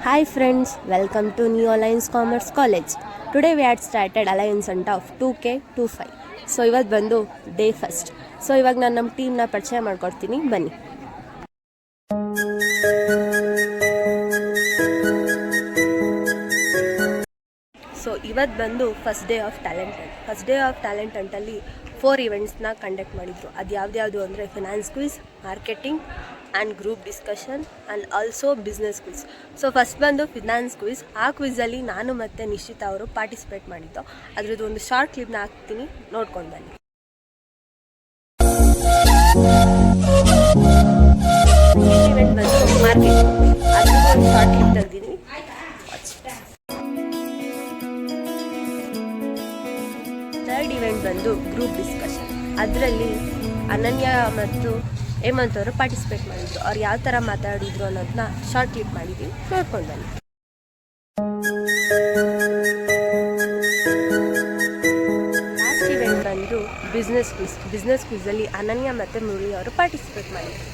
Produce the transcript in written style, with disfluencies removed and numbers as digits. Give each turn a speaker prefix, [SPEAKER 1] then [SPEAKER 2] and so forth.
[SPEAKER 1] Hi friends, welcome to New Alliance Commerce College. Today we had started Alliance ಅಂತ of 2K25. So ಇವತ್ತು ಬಂದು day first. So ಇವಾಗ ನಾನು ನಮ್ಮ ಟೀಮ್ನ ಪರಿಚಯ ಮಾಡ್ಕೊಡ್ತೀನಿ, ಬನ್ನಿ. ಸೊ ಇವತ್ತು ಬಂದು ಫಸ್ಟ್ ಡೇ ಆಫ್ ಟ್ಯಾಲೆಂಟ್ ಅಂತಲ್ಲಿ 4 ಇವೆಂಟ್ಸ್ನ ಕಂಡಕ್ಟ್ ಮಾಡಿದ್ರು. ಅದು ಯಾವ್ದು ಅಂದರೆ finance quiz, marketing and group discussion and also business quiz. So first ಬಂದು ಫಿನಾನ್ಸ್ ಕ್ವಿಜ್. ಆ ಕ್ವಿಝಲ್ಲಿ ನಾನು ಮತ್ತು ನಿಶ್ಚಿತಾ ಅವರು ಪಾರ್ಟಿಸಿಪೇಟ್ ಮಾಡಿದ್ದು. ಅದ್ರದ್ದು ಒಂದು ಶಾರ್ಟ್ ಕ್ಲಿಪ್ನ ಹಾಕ್ತೀನಿ, ನೋಡ್ಕೊಂಡು ಬನ್ನಿ. ಇವೆಂಟ್ ಬಂದು ಮಾರ್ಕೆಟಿಂಗ್, ಅದ್ರದ್ದು ಒಂದು ಶಾರ್ಟ್ ಕ್ಲಿಪ್ ತೆಗ್ದಿದ್ದೀನಿ. ಥರ್ಡ್ ಇವೆಂಟ್ ಬಂದು ಗ್ರೂಪ್ ಡಿಸ್ಕಷನ್. ಅದರಲ್ಲಿ ಅನನ್ಯ ಮತ್ತು ಹೇಮಂತ್ ಅವರು ಪಾರ್ಟಿಸಿಪೇಟ್ ಮಾಡಿದ್ರು. ಅವ್ರು ಯಾವ ಥರ ಮಾತಾಡಿದ್ರು ಅನ್ನೋದನ್ನ ಶಾರ್ಟ್ ಕ್ಲಿಪ್ ಮಾಡಿದ್ದೀವಿ, ನೋಡ್ಕೊಂಡು ಬನ್ನಿ. ಲಾಸ್ಟ್ ಇವೆಂಟ್ ಬಂದು ಬಿಸ್ನೆಸ್ ಕ್ವಿಝಲ್ಲಿ ಅನನ್ಯ ಮತ್ತು ಮುರಳಿ ಅವರು ಪಾರ್ಟಿಸಿಪೇಟ್ ಮಾಡಿದ್ರು.